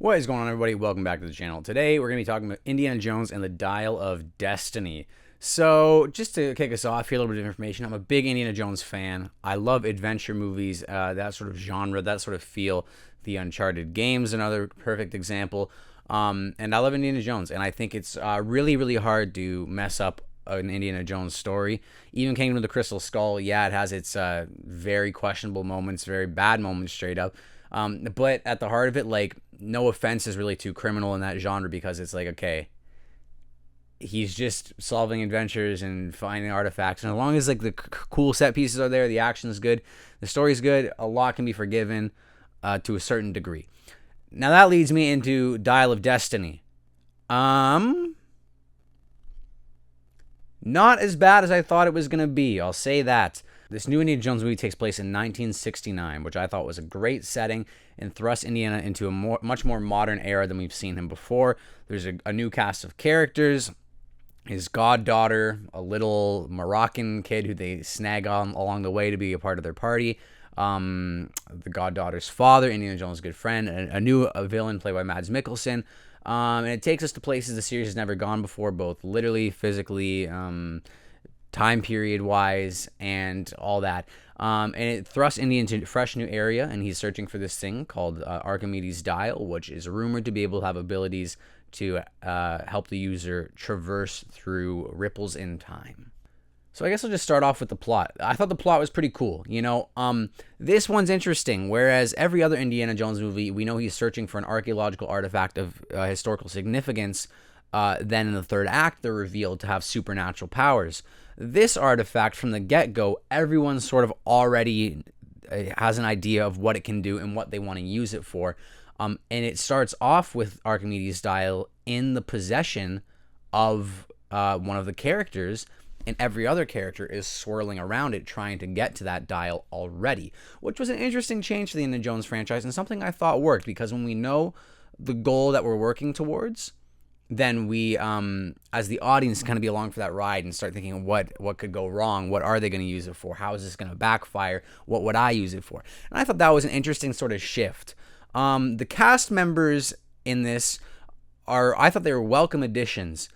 What is going on, everybody? Welcome back to the channel. Today, we're going to be talking about Indiana Jones and the Dial of Destiny. So, just to kick us off here, a little bit of information. I'm a big Indiana Jones fan. I love adventure movies, that sort of genre, that sort of feel. The Uncharted games, another perfect example. And I love Indiana Jones, and I think it's really, really hard to mess up an Indiana Jones story. Even Kingdom of the Crystal Skull, yeah, it has its very questionable moments, very bad moments straight up. But at the heart of it, like, no offense is really too criminal in that genre, because it's like, okay, he's just solving adventures and finding artifacts, and as long as like the cool set pieces are there, the action is good, the story's good, a lot can be forgiven to a certain degree. Now that leads me into Dial of Destiny. Not as bad as I thought it was going to be, I'll say that. This new Indiana Jones movie takes place in 1969, which I thought was a great setting and thrust Indiana into a much more modern era than we've seen him before. There's a new cast of characters. His goddaughter, a little Moroccan kid who they snag on along the way to be a part of their party. The goddaughter's father, Indiana Jones' good friend, a new villain played by Mads Mikkelsen. And it takes us to places the series has never gone before, both literally, physically, time period wise, and all that. And it thrusts Indy into a fresh new area, and he's searching for this thing called Archimedes' Dial, which is rumored to be able to have abilities to help the user traverse through ripples in time. So I guess I'll just start off with the plot. I thought the plot was pretty cool. This one's interesting. Whereas every other Indiana Jones movie, we know he's searching for an archaeological artifact of historical significance. Then in the third act, they're revealed to have supernatural powers. This artifact, from the get-go, everyone sort of already has an idea of what it can do and what they want to use it for. And it starts off with Archimedes' Dial in the possession of one of the characters, and every other character is swirling around it trying to get to that dial already, which was an interesting change for the Indiana Jones franchise and something I thought worked, because when we know the goal that we're working towards, then we, as the audience, kind of be along for that ride and start thinking, what could go wrong? What are they going to use it for? How is this going to backfire? What would I use it for? And I thought that was an interesting sort of shift. The cast members in this I thought they were welcome additions.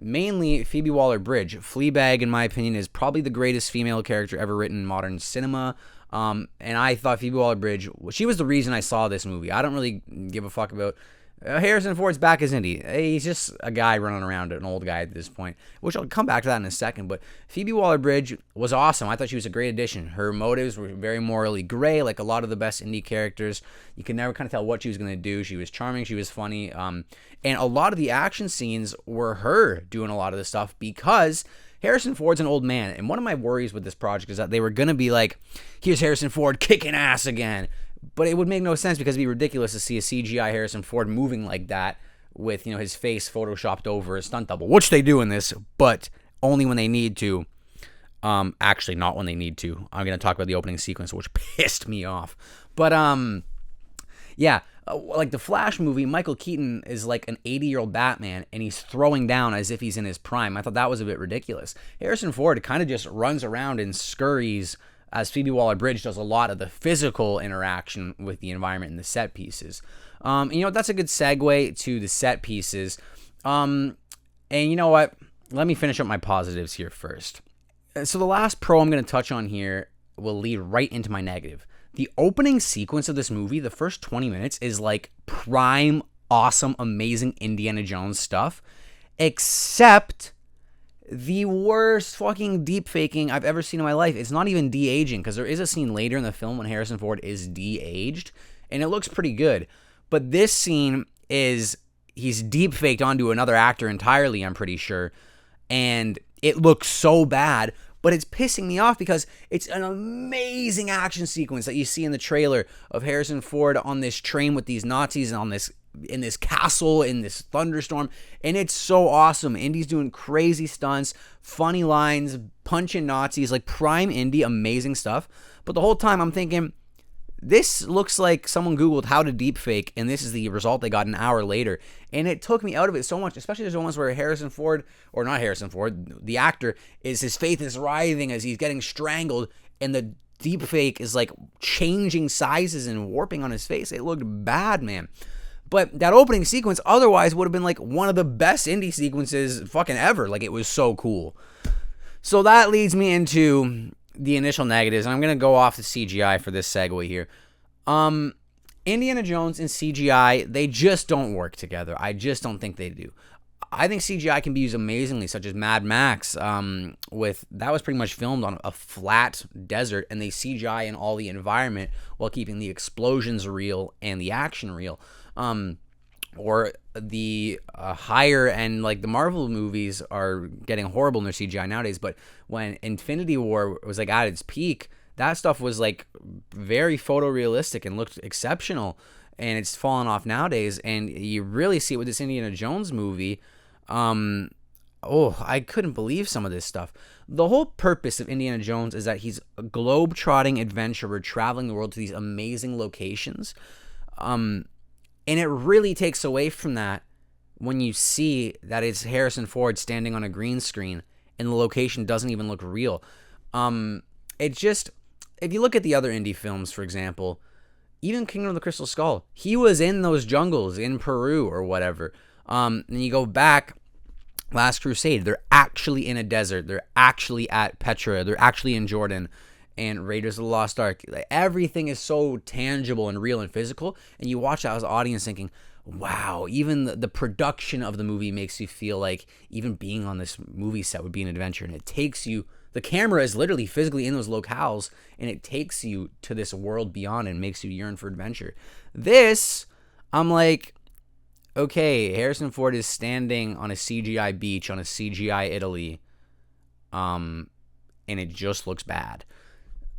Mainly Phoebe Waller-Bridge. Fleabag, in my opinion, is probably the greatest female character ever written in modern cinema. And I thought Phoebe Waller-Bridge, she was the reason I saw this movie. I don't really give a fuck about Harrison Ford's back as Indy. He's just a guy running around, an old guy at this point, which I'll come back to that in a second. But Phoebe Waller-Bridge was awesome. I thought she was a great addition. Her motives were very morally gray, like a lot of the best Indy characters. You could never kind of tell what she was going to do. She was charming. She was funny. And a lot of the action scenes were her doing a lot of this stuff, because Harrison Ford's an old man. And one of my worries with this project is that they were going to be like, here's Harrison Ford kicking ass again. But it would make no sense, because it'd be ridiculous to see a CGI Harrison Ford moving like that with, his face photoshopped over a stunt double, which they do in this, but only when they need to. Actually, not when they need to. I'm going to talk about the opening sequence, which pissed me off. But, yeah, like the Flash movie, Michael Keaton is like an 80-year-old Batman, and he's throwing down as if he's in his prime. I thought that was a bit ridiculous. Harrison Ford kind of just runs around and scurries, as Phoebe Waller-Bridge does a lot of the physical interaction with the environment and the set pieces. That's a good segue to the set pieces. And you know what? Let me finish up my positives here first. So the last pro I'm going to touch on here will lead right into my negative. The opening sequence of this movie, the first 20 minutes, is like prime, awesome, amazing Indiana Jones stuff, except the worst fucking deep faking I've ever seen in my life. It's not even de-aging, because there is a scene later in the film when Harrison Ford is de-aged, and it looks pretty good. But this scene he's deep faked onto another actor entirely, I'm pretty sure, and it looks so bad. But it's pissing me off, because it's an amazing action sequence that you see in the trailer of Harrison Ford on this train with these Nazis and in this castle, in this thunderstorm, and it's so awesome. Indy's doing crazy stunts, funny lines, punching Nazis, like prime Indy, amazing stuff. But the whole time I'm thinking, this looks like someone Googled how to deepfake, and this is the result they got an hour later. And it took me out of it so much, especially there's moments where Harrison Ford, or not Harrison Ford, the actor, his face is writhing as he's getting strangled, and the deepfake is like changing sizes and warping on his face. It looked bad, man. But that opening sequence otherwise would have been like one of the best indie sequences fucking ever. Like, it was so cool. So that leads me into the initial negatives. And I'm going to go off the CGI for this segue here. Indiana Jones and CGI, they just don't work together. I just don't think they do. I think CGI can be used amazingly, such as Mad Max. That was pretty much filmed on a flat desert, and they CGI in all the environment while keeping the explosions real and the action real. Or the higher end, like the Marvel movies are getting horrible in their CGI nowadays, but when Infinity War was like at its peak, that stuff was like very photorealistic and looked exceptional, and it's fallen off nowadays. And you really see it with this Indiana Jones movie. I couldn't believe some of this stuff. The whole purpose of Indiana Jones is that he's a globe-trotting adventurer traveling the world to these amazing locations. And it really takes away from that when you see that it's Harrison Ford standing on a green screen and the location doesn't even look real. If you look at the other indie films, for example, even Kingdom of the Crystal Skull, he was in those jungles in Peru or whatever. And you go back, Last Crusade, they're actually in a desert. They're actually at Petra. They're actually in Jordan. And Raiders of the Lost Ark. Everything is so tangible and real and physical. And you watch that as an audience thinking, wow, even the production of the movie makes you feel like even being on this movie set would be an adventure. And it takes you, the camera is literally physically in those locales, and it takes you to this world beyond and makes you yearn for adventure. This, I'm like, okay, Harrison Ford is standing on a CGI beach on a CGI Italy, and it just looks bad.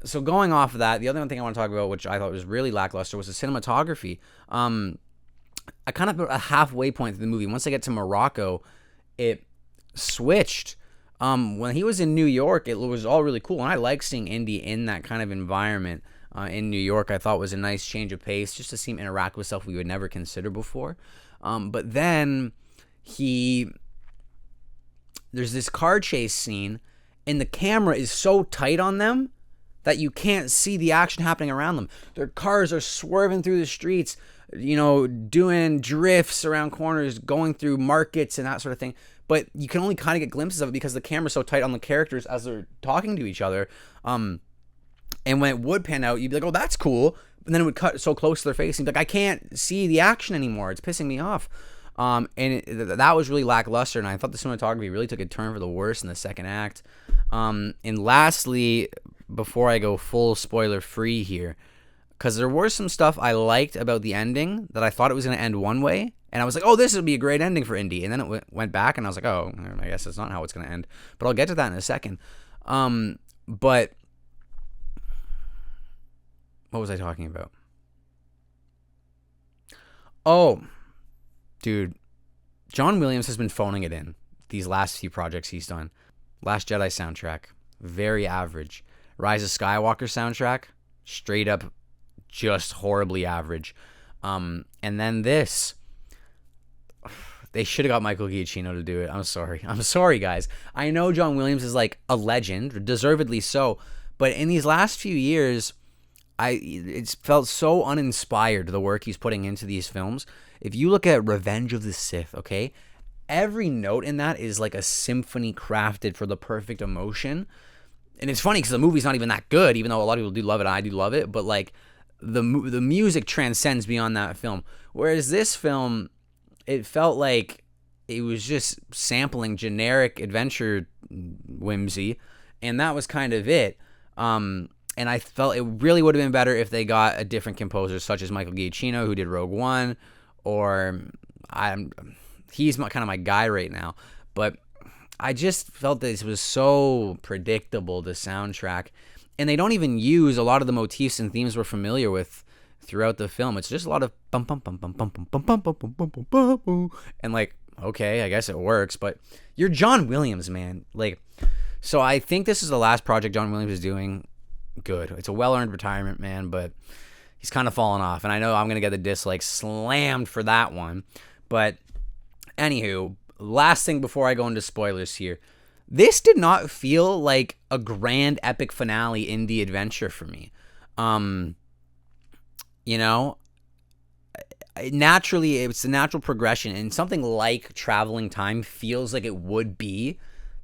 So going off of that, the other thing I want to talk about, which I thought was really lackluster, was the cinematography. I kind of at a halfway point through the movie, once I get to Morocco, it switched. When he was in New York, it was all really cool, and I like seeing Indy in that kind of environment. In New York, I thought was a nice change of pace, just to see him interact with stuff we would never consider before. But then there's this car chase scene, and the camera is so tight on them that you can't see the action happening around them. Their cars are swerving through the streets, doing drifts around corners, going through markets and that sort of thing. But you can only kind of get glimpses of it because the camera's so tight on the characters as they're talking to each other. And when it would pan out, you'd be like, oh, that's cool. And then it would cut so close to their face. And you'd be like, I can't see the action anymore. It's pissing me off. That was really lackluster. And I thought the cinematography really took a turn for the worse in the second act. And lastly, before I go full spoiler free here, because there was some stuff I liked about the ending that I thought it was going to end one way, and I was like, oh, this would be a great ending for Indy, and then it went back, and I was like, oh, I guess that's not how it's going to end, but I'll get to that in a second. But what was I talking about? Oh, dude, John Williams has been phoning it in these last few projects he's done. Last Jedi soundtrack, very average. Rise of Skywalker soundtrack, straight up just horribly average. And then this, they should have got Michael Giacchino to do it. I'm sorry, guys. I know John Williams is like a legend, deservedly so, but in these last few years, it's felt so uninspired, the work he's putting into these films. If you look at Revenge of the Sith, okay, every note in that is like a symphony crafted for the perfect emotion. And it's funny because the movie's not even that good, even though a lot of people do love it. I do love it, but like the music transcends beyond that film. Whereas this film, it felt like it was just sampling generic adventure whimsy, and that was kind of it. And I felt it really would have been better if they got a different composer, such as Michael Giacchino, who did Rogue One, or he's kind of my guy right now. But I just felt this was so predictable, the soundtrack. And they don't even use a lot of the motifs and themes we're familiar with throughout the film. It's just a lot of bum bum bum bum bum bum bum bum bum bum bum bum bum. And like, okay, I guess it works, but you're John Williams, man. Like, so I think this is the last project John Williams is doing good. It's a well-earned retirement, man, but he's kind of fallen off. And I know I'm going to get the dislike slammed for that one. But anywho, last thing before I go into spoilers here. This did not feel like a grand epic finale indie adventure for me. naturally, it's the natural progression, and something like traveling time feels like it would be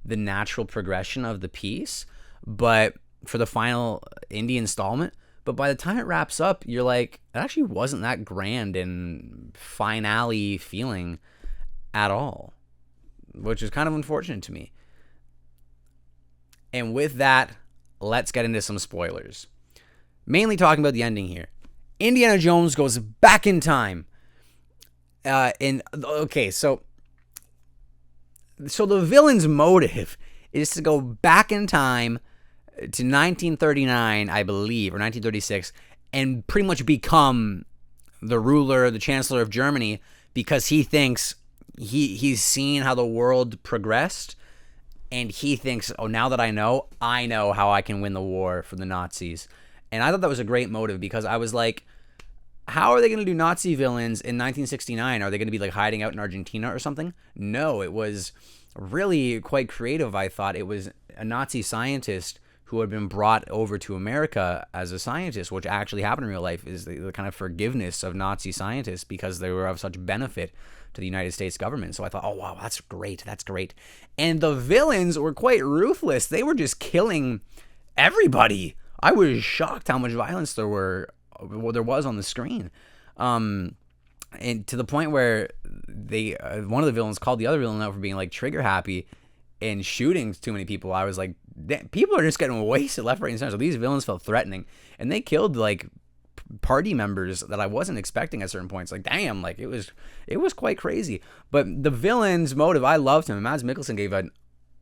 the natural progression of the piece, but for the final indie installment. But by the time it wraps up, you're like, it actually wasn't that grand and finale feeling at all, which is kind of unfortunate to me. And with that, let's get into some spoilers. Mainly talking about the ending here. Indiana Jones goes back in time. So the villain's motive is to go back in time to 1939, I believe, or 1936, and pretty much become the ruler, the chancellor of Germany, because he thinks he's seen how the world progressed, and he thinks, oh, now that I know how I can win the war for the Nazis. And I thought that was a great motive, because I was like, how are they going to do Nazi villains in 1969? Are they going to be like hiding out in Argentina or something? No, it was really quite creative, I thought. It was a Nazi scientist who had been brought over to America as a scientist, which actually happened in real life, is the kind of forgiveness of Nazi scientists because they were of such benefit to the United States government. So I thought, oh, wow, that's great. And the villains were quite ruthless. They were just killing everybody. I was shocked how much violence there was on the screen. And to the point where one of the villains called the other villain out for being like trigger happy and shooting too many people. I was like, people are just getting wasted left, right, and center. So these villains felt threatening, and they killed like party members that I wasn't expecting at certain points. Like, damn, like it was quite crazy. But the villain's motive, I loved him. Mads Mikkelsen gave an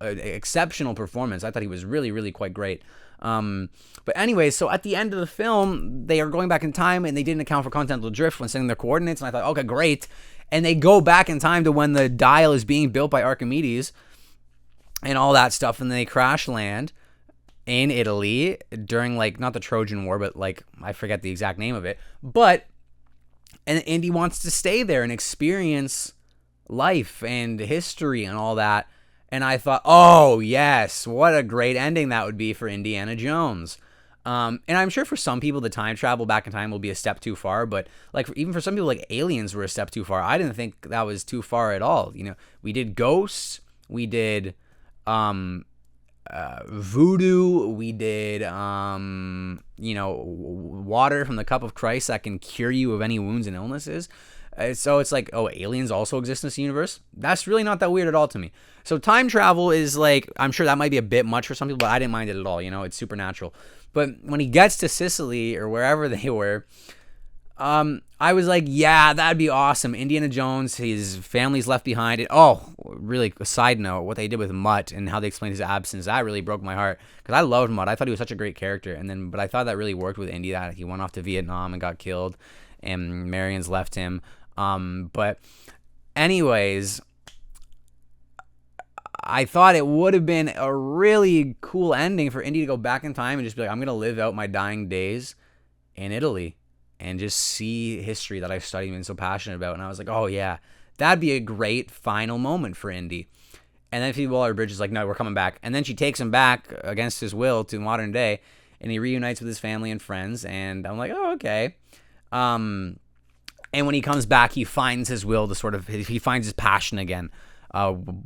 exceptional performance. I thought he was really, really quite great. But anyway, so at the end of the film, they are going back in time, and they didn't account for continental drift when sending their coordinates. And I thought, okay, great. And they go back in time to when the dial is being built by Archimedes and all that stuff, and then they crash land in Italy during, like, not the Trojan War, but, like, I forget the exact name of it. But, and Indy wants to stay there and experience life and history and all that. And I thought, oh, yes, what a great ending that would be for Indiana Jones. And I'm sure for some people, the time travel back in time will be a step too far. But like even for some people, like aliens were a step too far. I didn't think that was too far at all. You know, we did ghosts, we did voodoo, we did water from the cup of Christ that can cure you of any wounds and illnesses. So it's like, oh, aliens also exist in this universe? That's really not that weird at all to me. So time travel is like, I'm sure that might be a bit much for some people, but I didn't mind it at all. You know, it's supernatural. But when he gets to Sicily or wherever they were, I was like, yeah, that'd be awesome. Indiana Jones, his family's left behind. Really, a side note, what they did with Mutt and how they explained his absence, that really broke my heart. Because I loved Mutt. I thought he was such a great character. But I thought that really worked with Indy, that he went off to Vietnam and got killed, and Marion's left him. But anyways, I thought it would have been a really cool ending for Indy to go back in time and just be like, I'm going to live out my dying days in Italy and just see history that I've studied and been so passionate about. And I was like, oh yeah, that'd be a great final moment for Indy. And then Phoebe Waller-Bridge is like, no, we're coming back. And then she takes him back against his will to modern day, and he reunites with his family and friends. And I'm like, oh, okay. And when he comes back, he finds his will to he finds his passion again,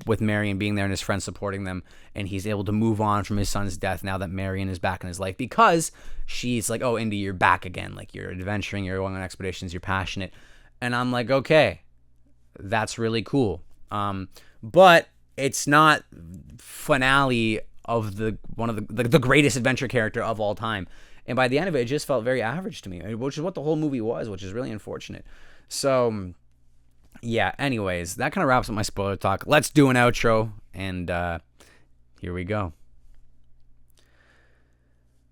with Marion being there and his friends supporting them. And he's able to move on from his son's death now that Marion is back in his life, because she's like, oh, Indy, you're back again. Like, you're adventuring, you're going on expeditions, you're passionate. And I'm like, okay, that's really cool. But it's not finale of one of the greatest adventure character of all time. And by the end of it, it just felt very average to me, which is what the whole movie was, which is really unfortunate. So, yeah, anyways, that kind of wraps up my spoiler talk. Let's do an outro, and here we go.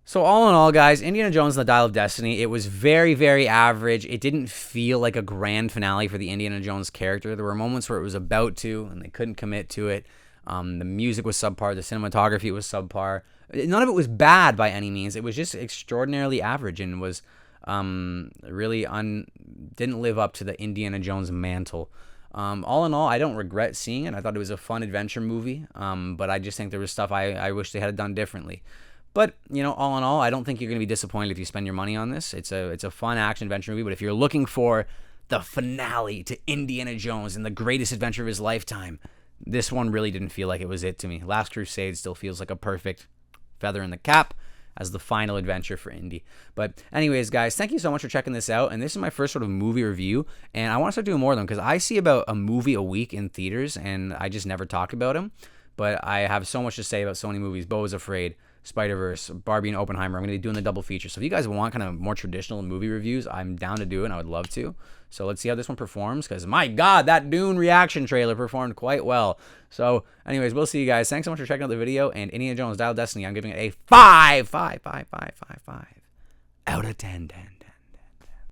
So all in all, guys, Indiana Jones and the Dial of Destiny, it was very, very average. It didn't feel like a grand finale for the Indiana Jones character. There were moments where it was about to, and they couldn't commit to it. The music was subpar. The cinematography was subpar. None of it was bad by any means. It was just extraordinarily average and was really didn't live up to the Indiana Jones mantle. All in all, I don't regret seeing it. I thought it was a fun adventure movie, but I just think there was stuff I wish they had done differently. But, you know, all in all, I don't think you're going to be disappointed if you spend your money on this. It's a fun action adventure movie, but if you're looking for the finale to Indiana Jones and the greatest adventure of his lifetime. This one really didn't feel like it was it to me. Last Crusade still feels like a perfect feather in the cap as the final adventure for Indy. But anyways, guys, thank you so much for checking this out. And this is my first sort of movie review. And I want to start doing more of them because I see about a movie a week in theaters, and I just never talk about them. But I have so much to say about so many movies. Beau is Afraid, Spider-Verse, Barbie, and Oppenheimer. I'm going to be doing the double feature. So if you guys want kind of more traditional movie reviews, I'm down to do it, and I would love to. So let's see how this one performs, because my God, that Dune reaction trailer performed quite well. So anyways, we'll see you guys. Thanks so much for checking out the video. And Indiana Jones Dial of Destiny, I'm giving it a 5 out of 10.